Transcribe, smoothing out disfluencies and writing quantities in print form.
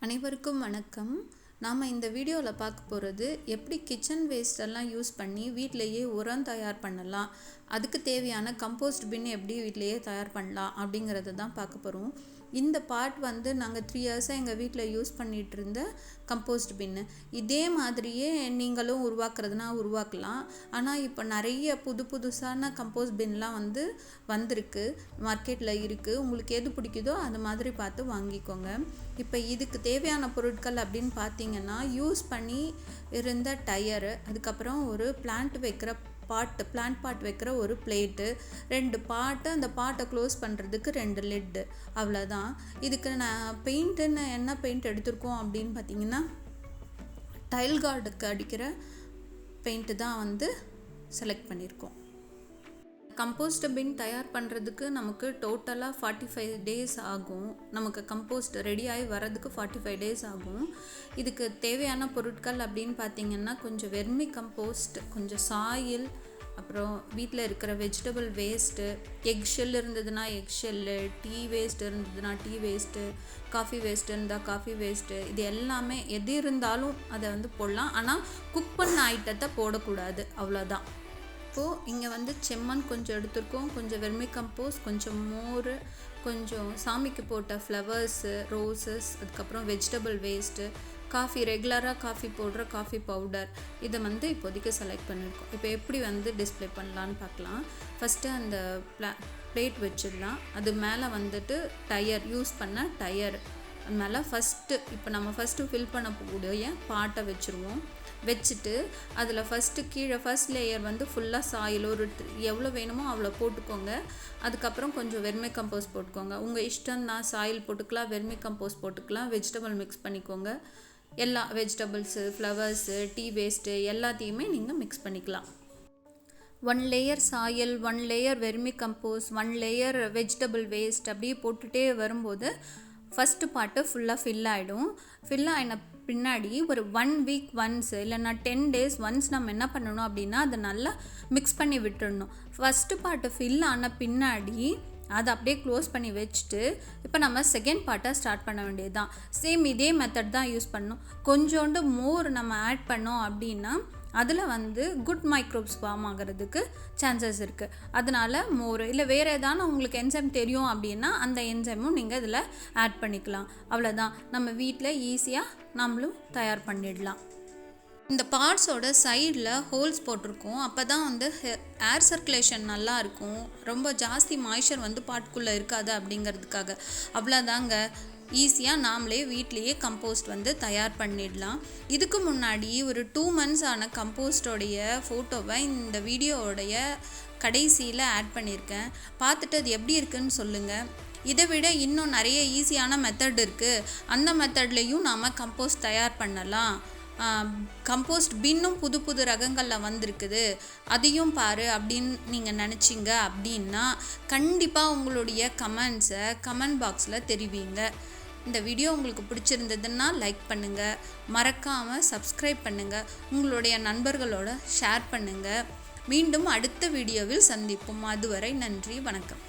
அனைவருக்கும் வணக்கம். நாம் இந்த வீடியோவில் பார்க்க போகிறது எப்படி கிச்சன் வேஸ்டெல்லாம் யூஸ் பண்ணி வீட்டிலையே உரம் தயார் பண்ணலாம், அதுக்கு தேவையான கம்போஸ்ட் பின் எப்படி வீட்டிலையே தயார் பண்ணலாம் அப்படிங்கிறத தான் பார்க்க போகிறோம். இந்த பார்ட் நாங்கள் 3 இயர்ஸாக எங்கள் வீட்டில் யூஸ் பண்ணிகிட்டு இருந்த கம்போஸ்ட் பின்னு. இதே மாதிரியே நீங்களும் உருவாக்குறதுனா உருவாக்கலாம். ஆனால் இப்போ நிறைய புதுசான கம்போஸ்ட் பின்லாம் வந்திருக்கு, மார்க்கெட்டில் இருக்குது. உங்களுக்கு எது பிடிக்குதோ அது மாதிரி பார்த்து வாங்கிக்கோங்க. இப்போ இதுக்கு தேவையான பொருட்கள் அப்படின்னு பார்த்தீங்கன்னா, யூஸ் பண்ணி இருந்த டயரு, அதுக்கப்புறம் ஒரு பிளான்ட் பாட் வைக்கிற ஒரு பிளேட்டு, 2 பாட்டு, அந்த பாட்டை க்ளோஸ் பண்ணுறதுக்கு 2 லிட்டு, அவ்வளோதான். இதுக்கு நான் பெயிண்ட்டுன்னு என்ன பெயிண்ட் எடுத்திருக்கோம் அப்படின்னு பார்த்தீங்கன்னா, டைல் கார்டுக்கு அடிக்கிற பெயிண்ட்டு தான் செலக்ட் பண்ணியிருக்கோம். கம்போஸ்ட் பின் தயார் பண்ணுறதுக்கு நமக்கு டோட்டலாக 45 டேஸ் ஆகும். நமக்கு கம்போஸ்ட் ரெடியாகி வர்றதுக்கு 45 டேஸ் ஆகும். இதுக்கு தேவையான பொருட்கள் அப்படின்னு பார்த்திங்கன்னா, கொஞ்சம் வெர்மி கம்போஸ்ட், கொஞ்சம் சாயில், அப்புறம் வீட்டில் இருக்கிற வெஜிடபிள் வேஸ்ட்டு, எக் ஷெல் இருந்ததுன்னா எக் ஷெல்லு, டீ வேஸ்ட் இருந்ததுன்னா டீ வேஸ்ட்டு, காஃபி வேஸ்ட் இருந்தால் காஃபி வேஸ்ட்டு, இது எல்லாமே எது இருந்தாலும் அதை போடலாம். ஆனால் குக் பண்ண ஐட்டத்தை போடக்கூடாது, அவ்வளோதான். இப்போது இங்கே செம்மண் கொஞ்சம் எடுத்துருக்கோம், கொஞ்சம் வெர்மி கம்போஸ்ட், கொஞ்சம் மோர், கொஞ்சம் சாமிக்கு போட்ட ஃப்ளவர்ஸு, ரோசஸ், அதுக்கப்புறம் வெஜிடபிள் வேஸ்ட்டு, காஃபி, ரெகுலராக காஃபி போடுற காஃபி பவுடர், இதை இப்போதைக்கு செலக்ட் பண்ணியிருக்கோம். இப்போ எப்படி டிஸ்பிளே பண்ணலான்னு பார்க்கலாம். ஃபஸ்ட்டு அந்த பிளேட் வச்சிடலாம். அது மேலே டயர், யூஸ் பண்ண டயர் அது மேலே நம்ம ஃபஸ்ட்டு ஃபில் பண்ணக்கூடிய பாட்டை வச்சுருவோம். வச்சுட்டு அதில் ஃபஸ்ட் லேயர் ஃபுல்லாக சாயில், எவ்வளோ வேணுமோ அவ்வளோ போட்டுக்கோங்க. அதுக்கப்புறம் கொஞ்சம் வெர்மி கம்போஸ்ட் போட்டுக்கோங்க. உங்கள் இஷ்டம் தான், சாயில் போட்டுக்கலாம், வெர்மி கம்போஸ்ட் போட்டுக்கலாம், வெஜிடபிள் மிக்ஸ் பண்ணிக்கோங்க. எல்லா வெஜிடபிள்ஸு, ஃப்ளவர்ஸு, டீ வேஸ்ட்டு எல்லாத்தையுமே நீங்கள் மிக்ஸ் பண்ணிக்கலாம். 1 layer soil, 1 layer vermicompost, 1 layer vegetable waste, அப்படியே போட்டுகிட்டே வரும்போது ஃபஸ்ட்டு பாட்டு ஃபுல்லாக ஃபில் ஆகிடும். ஃபில் ஆகின பின்னாடி ஒரு 1 வீக் ஒன்ஸ் இல்லைன்னா 10 டேஸ் ஒன்ஸ் நம்ம என்ன பண்ணணும் அப்படின்னா, அதை நல்லா மிக்ஸ் பண்ணி விட்டுடணும். ஃபஸ்ட்டு பாட்டு ஃபில் ஆன பின்னாடி அதை அப்படியே க்ளோஸ் பண்ணி வச்சுட்டு இப்போ நம்ம செகண்ட் பார்ட்டை ஸ்டார்ட் பண்ண வேண்டியது தான். சேம் இதே மெத்தட் தான் யூஸ் பண்ணணும். கொஞ்சோண்டு மோர் நம்ம ஆட் பண்ணோம் அப்படின்னா அதில் குட் மைக்ரோப்ஸ் ஃபார்ம் ஆகிறதுக்கு சான்சஸ் இருக்குது. அதனால் மோர் இல்லை வேறு ஏதான உங்களுக்கு என்சைம் தெரியும் அப்படின்னா அந்த என்சைமும் நீங்கள் இதில் ஆட் பண்ணிக்கலாம். அவ்வளோதான், நம்ம வீட்டில் ஈஸியாக நம்மளும் தயார் பண்ணிடலாம். இந்த பார்ட்ஸோட சைடில் ஹோல்ஸ் போட்டிருக்கோம். அப்போ தான் ஏர் சர்க்குலேஷன் நல்லா இருக்கும். ரொம்ப ஜாஸ்தி மாய்ச்சர் பாட்டுக்குள்ளே இருக்காது அப்படிங்கிறதுக்காக. அவ்வளோதாங்க, ஈஸியாக நாமளே வீட்லேயே கம்போஸ்ட் தயார் பண்ணிடலாம். இதுக்கு முன்னாடி ஒரு 2 months ஆன கம்போஸ்டோடைய ஃபோட்டோவை இந்த வீடியோவுடைய கடைசியில் ஆட் பண்ணியிருக்கேன். பார்த்துட்டு அது எப்படி இருக்குன்னு சொல்லுங்கள். இதை விட இன்னும் நிறைய ஈஸியான மெத்தட் இருக்குது. அந்த மெத்தட்லேயும் நாம் கம்போஸ்ட் தயார் பண்ணலாம். கம்போஸ்ட் பின்னும் புது ரகங்களில் வந்திருக்குது, அதையும் பாரு அப்படின்னு நீங்கள் நினச்சிங்க அப்படின்னா கண்டிப்பாக உங்களுடைய கமெண்ட்ஸை கமெண்ட் பாக்ஸில் தெரிவிங்க. இந்த வீடியோ உங்களுக்கு பிடிச்சிருந்ததுன்னா லைக் பண்ணுங்கள், மறக்காமல் சப்ஸ்கிரைப் பண்ணுங்கள், உங்களுடைய நண்பர்களோட ஷேர் பண்ணுங்கள். மீண்டும் அடுத்த வீடியோவில் சந்திப்போம். அதுவரை நன்றி, வணக்கம்.